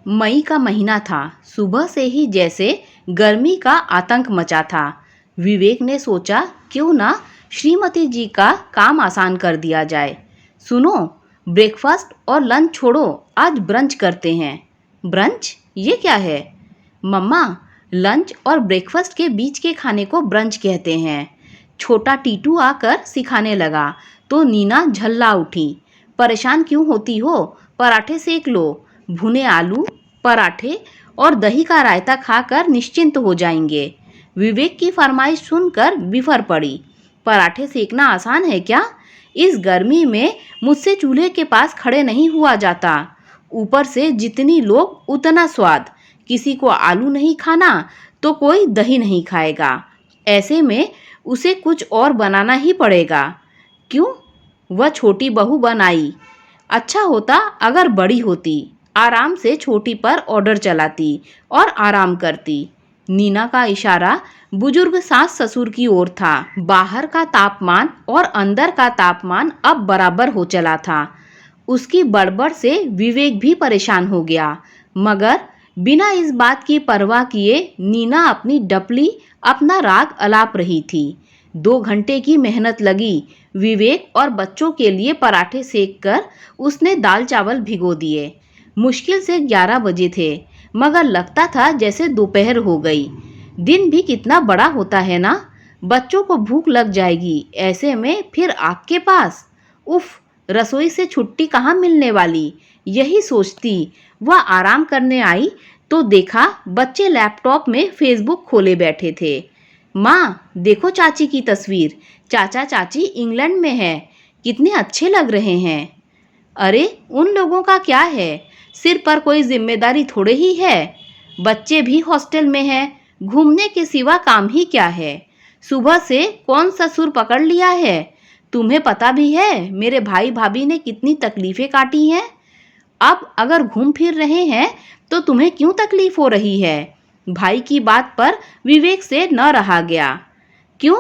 मई का महीना था। सुबह से ही जैसे गर्मी का आतंक मचा था। विवेक ने सोचा क्यों ना श्रीमती जी का काम आसान कर दिया जाए। सुनो, ब्रेकफास्ट और लंच छोड़ो, आज ब्रंच करते हैं। ब्रंच? ये क्या है? मम्मा, लंच और ब्रेकफास्ट के बीच के खाने को ब्रंच कहते हैं। छोटा टीटू आकर सिखाने लगा तो नीना झल्ला उठी। परेशान क्यों होती हो? पराठे सेक लो। भुने आलू, पराठे और दही का रायता खाकर निश्चिंत हो जाएंगे। विवेक की फरमाइश सुनकर बिफर पड़ी। पराठे सेकना आसान है क्या? इस गर्मी में मुझसे चूल्हे के पास खड़े नहीं हुआ जाता। ऊपर से जितनी लोग उतना स्वाद। किसी को आलू नहीं खाना तो कोई दही नहीं खाएगा। ऐसे में उसे कुछ और बनाना ही पड़ेगा। क्यों? वह छोटी बहू बनाई। अच्छा होता अगर बड़ी होती, आराम से छोटी पर ऑर्डर चलाती और आराम करती। नीना का इशारा बुजुर्ग सास ससुर की ओर था। बाहर का तापमान और अंदर का तापमान अब बराबर हो चला था। उसकी बड़बड़ से विवेक भी परेशान हो गया, मगर बिना इस बात की परवाह किए नीना अपनी डपली अपना राग अलाप रही थी। 2 घंटे की मेहनत लगी। विवेक और बच्चों के लिए पराठे सेक कर उसने दाल चावल भिगो दिए। मुश्किल से 11 बजे थे, मगर लगता था जैसे दोपहर हो गई। दिन भी कितना बड़ा होता है ना। बच्चों को भूख लग जाएगी, ऐसे में फिर आग के पास। उफ, रसोई से छुट्टी कहाँ मिलने वाली। यही सोचती वह आराम करने आई तो देखा बच्चे लैपटॉप में फेसबुक खोले बैठे थे। माँ, देखो चाची की तस्वीर। चाचा चाची इंग्लैंड में है, कितने अच्छे लग रहे हैं। अरे, उन लोगों का क्या है, सिर पर कोई जिम्मेदारी थोड़े ही है। बच्चे भी हॉस्टल में हैं, घूमने के सिवा काम ही क्या है। सुबह से कौन सा सुर पकड़ लिया है। तुम्हें पता भी है मेरे भाई भाभी ने कितनी तकलीफें काटी हैं। अब अगर घूम फिर रहे हैं तो तुम्हें क्यों तकलीफ हो रही है। भाई की बात पर विवेक से न रहा गया। क्यों?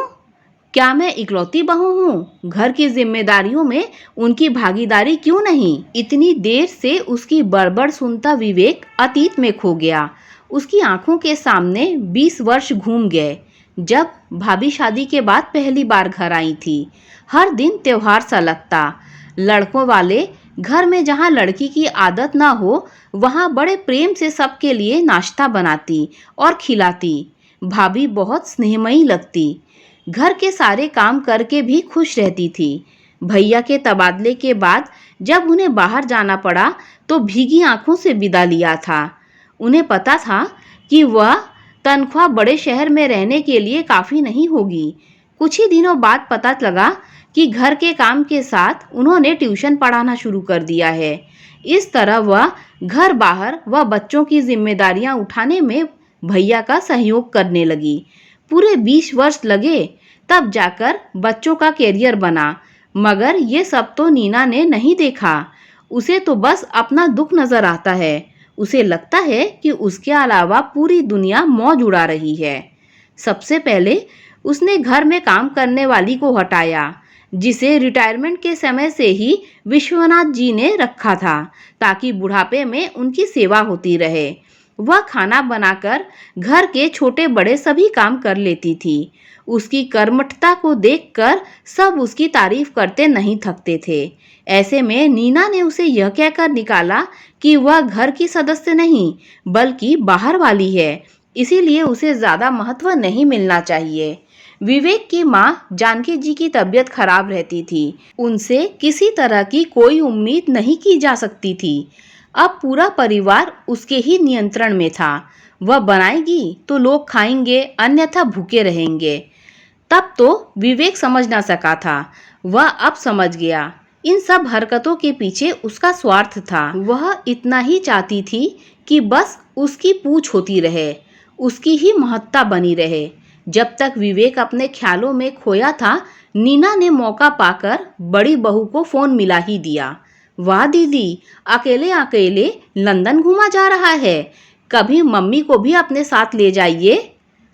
क्या मैं इकलौती बहू हूँ? घर की जिम्मेदारियों में उनकी भागीदारी क्यों नहीं? इतनी देर से उसकी बड़बड़ सुनता विवेक अतीत में खो गया। उसकी आंखों के सामने 20 वर्ष घूम गए, जब भाभी शादी के बाद पहली बार घर आई थी। हर दिन त्योहार सा लगता। लड़कों वाले घर में जहाँ लड़की की आदत ना हो, वहाँ बड़े प्रेम से सबके लिए नाश्ता बनाती और खिलाती। भाभी बहुत स्नेहमयी लगती। घर के सारे काम करके भी खुश रहती थी। भैया के तबादले के बाद जब उन्हें बाहर जाना पड़ा तो भीगी आंखों से विदा लिया था। उन्हें पता था कि वह तनख्वाह बड़े शहर में रहने के लिए काफ़ी नहीं होगी। कुछ ही दिनों बाद पता लगा कि घर के काम के साथ उन्होंने ट्यूशन पढ़ाना शुरू कर दिया है। इस तरह वह घर बाहर व बच्चों की जिम्मेदारियां उठाने में भैया का सहयोग करने लगी। पूरे 20 वर्ष लगे, तब जाकर बच्चों का कैरियर बना। मगर ये सब तो नीना ने नहीं देखा। उसे तो बस अपना दुख नजर आता है। उसे लगता है कि उसके अलावा पूरी दुनिया मौज उड़ा रही है। सबसे पहले उसने घर में काम करने वाली को हटाया, जिसे रिटायरमेंट के समय से ही विश्वनाथ जी ने रखा था, ताकि बुढ़ापे में उनकी सेवा होती रहे। वह खाना बनाकर घर के छोटे बड़े सभी काम कर लेती थी। उसकी कर्मठता को देखकर सब उसकी तारीफ करते नहीं थकते थे। ऐसे में नीना ने उसे यह कहकर निकाला कि वह घर की सदस्य नहीं बल्कि बाहर वाली है, इसीलिए उसे ज़्यादा महत्व नहीं मिलना चाहिए। विवेक की माँ जानकी जी की तबीयत खराब रहती थी। उनसे किसी तरह की कोई उम्मीद नहीं की जा सकती थी। अब पूरा परिवार उसके ही नियंत्रण में था। वह बनाएगी तो लोग खाएंगे, अन्यथा भूखे रहेंगे। तब तो विवेक समझ ना सका था। वह अब समझ गया। इन सब हरकतों के पीछे उसका स्वार्थ था। वह इतना ही चाहती थी कि बस उसकी पूछ होती रहे, उसकी ही महत्ता बनी रहे। जब तक विवेक अपने ख्यालों में खोया था, नीना ने मौका पाकर बड़ी बहू को फोन मिला ही दिया। वाह दीदी, अकेले अकेले लंदन घूमा जा रहा है। कभी मम्मी को भी अपने साथ ले जाइए।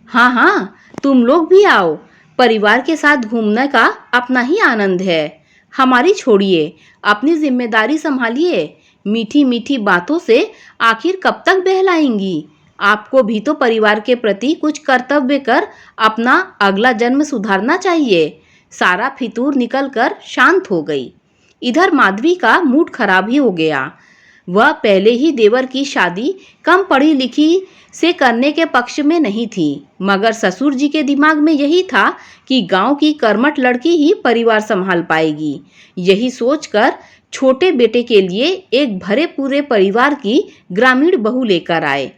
हाँ हाँ, तुम लोग भी आओ। परिवार के साथ घूमने का अपना ही आनंद है। हमारी छोड़िए, अपनी जिम्मेदारी संभालिए। मीठी मीठी बातों से आखिर कब तक बहलाएंगी? आपको भी तो परिवार के प्रति कुछ कर्तव्य कर अपना अगला जन्म सुधारना चाहिए। सारा फितूर निकलकर शांत हो गई। इधर माधवी का मूड खराब ही हो गया। वह पहले ही देवर की शादी कम पढ़ी लिखी से करने के पक्ष में नहीं थी, मगर ससुर जी के दिमाग में यही था कि गांव की कर्मठ लड़की ही परिवार संभाल पाएगी। यही सोचकर छोटे बेटे के लिए एक भरे पूरे परिवार की ग्रामीण बहू लेकर आए।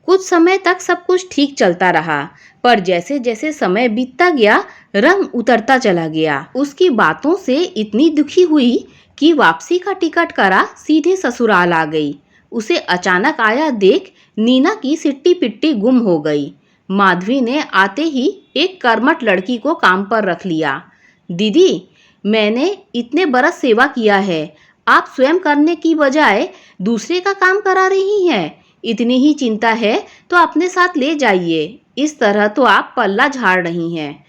कुछ समय तक सब कुछ ठीक चलता रहा, पर जैसे जैसे समय बीतता गया रंग उतरता चला गया। उसकी बातों से इतनी दुखी हुई कि वापसी का टिकट करा सीधे ससुराल आ गई। उसे अचानक आया देख नीना की सिट्टी पिट्टी गुम हो गई। माधवी ने आते ही एक कर्मठ लड़की को काम पर रख लिया। दीदी, मैंने इतने बरस सेवा किया है, आप स्वयं करने की बजाय दूसरे का काम करा रही हैं। इतनी ही चिंता है तो अपने साथ ले जाइए, इस तरह तो आप पल्ला झाड़ रही हैं।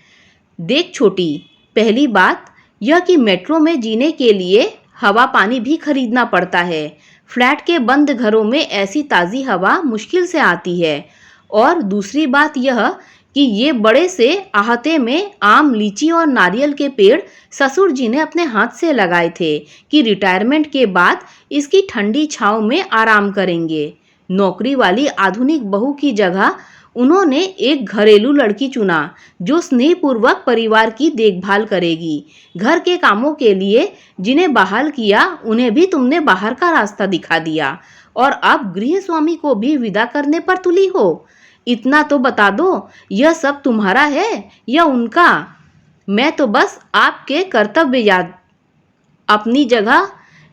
देख छोटी, पहली बात यह कि मेट्रो में जीने के लिए हवा पानी भी खरीदना पड़ता है। फ्लैट के बंद घरों में ऐसी ताज़ी हवा मुश्किल से आती है। और दूसरी बात यह कि ये बड़े से आहते में आम, लीची और नारियल के पेड़ ससुर जी ने अपने हाथ से लगाए थे कि रिटायरमेंट के बाद इसकी ठंडी छांव में आराम करेंगे। नौकरी वाली आधुनिक बहू की जगह उन्होंने एक घरेलू लड़की चुना जो स्नेहपूर्वक परिवार की देखभाल करेगी। घर के कामों के लिए जिन्हें बहाल किया उन्हें भी तुमने बाहर का रास्ता दिखा दिया, और अब गृह स्वामी को भी विदा करने पर तुली हो। इतना तो बता दो, यह सब तुम्हारा है या उनका? मैं तो बस आपके कर्तव्य याद अपनी जगह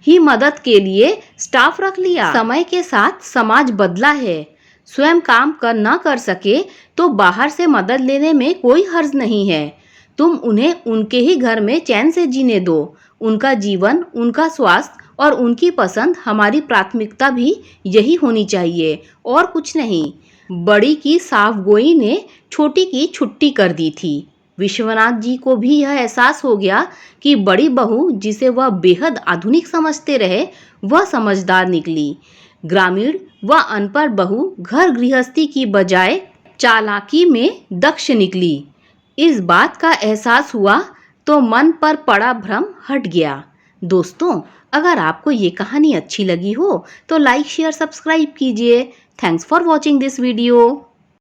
ही मदद के लिए स्टाफ रख लिया। समय के साथ समाज बदला है। स्वयं काम न कर सके तो बाहर से मदद लेने में कोई हर्ज नहीं है। तुम उन्हें उनके ही घर में चैन से जीने दो। उनका जीवन, उनका स्वास्थ्य और उनकी पसंद हमारी प्राथमिकता भी यही होनी चाहिए, और कुछ नहीं। बड़ी की साफगोई ने छोटी की छुट्टी कर दी थी। विश्वनाथ जी को भी यह एहसास हो गया कि बड़ी बहू, जिसे वह बेहद आधुनिक समझते रहे, वह समझदार निकली। ग्रामीण व अनपढ़ बहू घर गृहस्थी की बजाय चालाकी में दक्ष निकली। इस बात का एहसास हुआ तो मन पर पड़ा भ्रम हट गया। दोस्तों, अगर आपको ये कहानी अच्छी लगी हो तो लाइक, शेयर, सब्सक्राइब कीजिए। Thanks for watching this video.